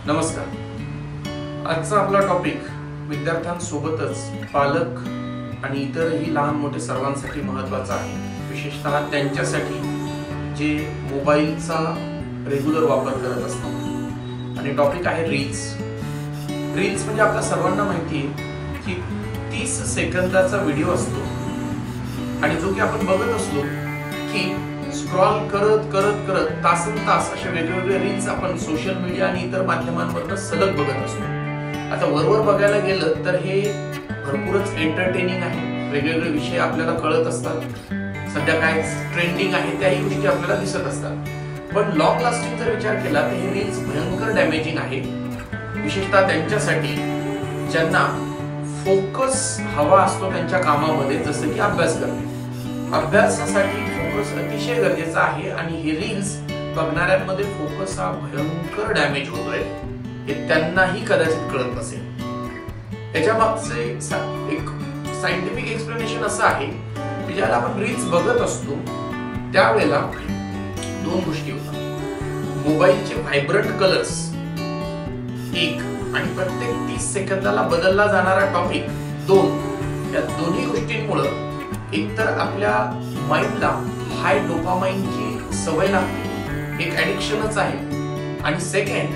नमस्कार। आजचा आपला टॉपिक विद्यार्थ्यांसोबतच पालक आणि इतरही लहान मोठे सर्वांसाठी महत्त्वाचा आहे, विशेषतः त्यांच्यासाठी जे मोबाईलचा रेग्युलर वापर करत असतात। आणि टॉपिक आहे रील्स। रील्स म्हणजे आपल्या सर्वांना माहिती आहे की 30 सेकंदाचा व्हिडिओ असतो आणि जो की आपण बघत असलो की स्क्रॉल करत करत करत तासनतास अशा वेगवेगळे रील्स आपण सोशल मीडिया आणि इतर माध्यमांवरून सलग बघत असतो। आता वरवर बघायला गेलं तर हे भरपूरच एंटरटेनिंग आहे, वेगवेगळे विषय आपल्याला कळत असतात, सध्या काय ट्रेंडिंग आहे त्याही गोष्टी आपल्याला दिसत असतात। पण लॉंग लास्टिंग जर विचार केला तर हे रील्स भयंकर डॅमेजिंग आहे, विशेषतः त्यांच्यासाठी ज्यांना फोकस हवा असतो त्यांच्या कामामध्ये, जसं की अभ्यास करणे। अभ्यासासाठी फोकस अतिशय गरजेचा आहे आणि हे रील्स बघणाऱ्यांमध्ये फोकस हा भयंकर डॅमेज होतोय हे त्यांनाही कदाचित कळत नसेल। याच्या मागचे एक सायंटिफिक एक्सप्लेनेशन असं आहे की ज्याला आपण रील्स बघत असतो त्यावेळेला दोन गोष्टी होतात। मोबाईलचे व्हायब्रंट कलर्स एक आणि प्रत्येक 30 सेकंदाला बदलला जाणारा टॉपिक दोन, या दोन्ही गोष्टींमुळे एकतर आपल्या माइंडला हाय डोपामाइनची सवय लागते, एक ऍडिक्शनच आहे, आणि सेकंड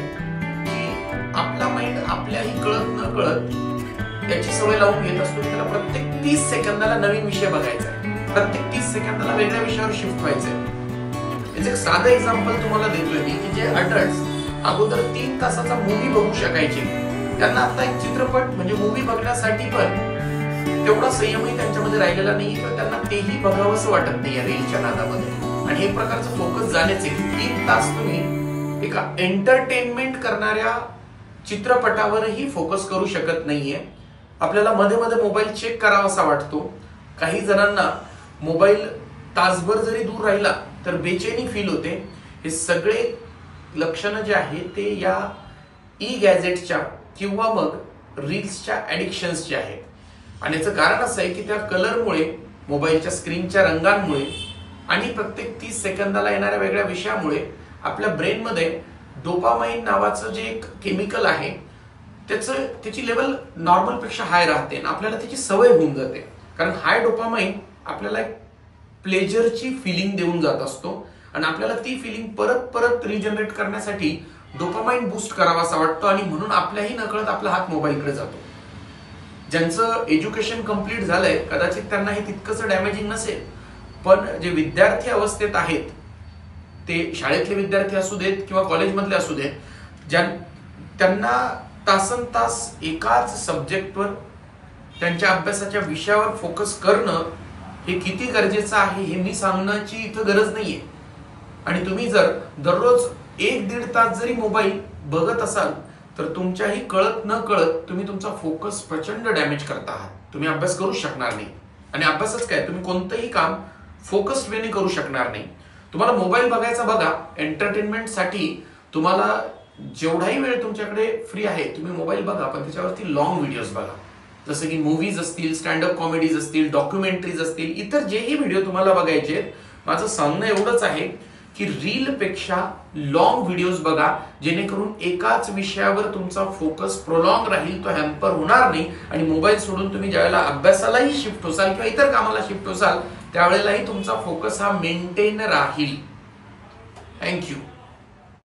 की आपला माइंड आपल्याही कळत न कळत याची सवय लावून घेत असतो। त्याला प्रत्येक 30 सेकंदाला नवीन विषय बघायचा आहे, प्रत्येक 30 सेकंदाला वेगळ्या विषयावर शिफ्ट व्हायचंय। याचं एक साधं एक्झाम्पल तुम्हाला देतोय मी की जे अडल्ट्स अगोदर 3 तासाचा मूवी बघू शकायचे, त्यांना आता एक चित्रपट म्हणजे मूवी बघण्यासाठी पण तेवढा संयमही त्यांच्यामध्ये राहिलेला नाही किंवा त्यांना तेही बघावंसं वाटत नाही या रीलच्या नादामध्ये। आणि एक प्रकारचं फोकस झालेच आहे की 3 तास तुम्ही एका एंटरटेनमेंट करणाऱ्या चित्रपटावरही फोकस करू शकत नाहीये। आपल्याला मध्ये मध्ये मोबाईल चेक करावासा वाटतो, काही जणांना मोबाईल तासभर जरी दूर राहिला तर बेचैनी फील होते। हे सगळे लक्षणं जे आहे ते या ई गॅजेटच्या किंवा मग रील्सच्या ऍडिक्शन्सचे आहेत। आणि याचं कारण असं आहे की त्या कलरमुळे, मोबाईलच्या स्क्रीनच्या रंगांमुळे आणि प्रत्येक 30 सेकंदाला येणाऱ्या वेगळ्या विषयामुळे आपल्या ब्रेनमध्ये डोपामाइन नावाचं जे एक केमिकल आहे त्याची लेवल नॉर्मल पेक्षा हाय राहते आणि आपल्याला त्याची सवय होऊन जाते। कारण हाय डोपामाइन आपल्याला एक प्लेजरची फिलिंग देऊन जात असतो आणि आपल्याला ती फिलिंग परत परत रिजनरेट करण्यासाठी डोपामाइन बूस्ट करावासा वाटतो आणि म्हणून आपल्याही नकळत आपला हात मोबाईलकडे जातो। ज्यांचं एज्युकेशन कंप्लीट झालंय कदाचित त्यांना हे तितकंसं डॅमेजिंग नसेल, पण जे विद्यार्थी अवस्थेत आहेत, ते शाळेतले विद्यार्थी असू देत किंवा कॉलेजमधले असू देत, त्यांना तासनतास एकाच सब्जेक्टवर त्यांच्या अभ्यासाच्या विषयावर फोकस करणं हे किती गरजेचं आहे हे मी सांगण्याची इथं गरज नाहीये। आणि तुम्ही जर दररोज 1-1.5 तास जरी मोबाईल बघत असाल तर तुमच्याही कळत न कळत तुम्ही तुमचा फोकस प्रचंड डॅमेज करता आहात, तुम्ही अभ्यास करू शकणार नाही। आणि अभ्यासच काय, तुम्ही कोणतंही काम फोकस्ड वेने करू शकणार नाही। तुम्हाला मोबाईल बघायचा बघा, एंटरटेनमेंटसाठी तुम्हाला जेवढाही वेळ तुमच्याकडे फ्री आहे तुम्ही मोबाईल बघा, पण त्याच्यावरती लॉंग व्हिडिओज बघा, जसं की मूवीज असतील, स्टँडअप कॉमेडीज असतील, डॉक्युमेंटरीज असतील, इतर जेही व्हिडिओ तुम्हाला बघायचे। माझं सांगणं एवढंच आहे की रील पेक्षा लॉंग व्हिडिओज बघा, जेणेकरून एकाच विषयावर तुमचा फोकस प्रोलॉंग राहील, तो हॅम्पर होणार नाही आणि मोबाईल सोडून तुम्ही ज्यावेळेला अभ्यासालाही शिफ्ट होसाल किंवा इतर कामाला शिफ्ट होसाल त्यावेळेलाही तुमचा फोकस हा मेंटेन राहील। थँक्यू।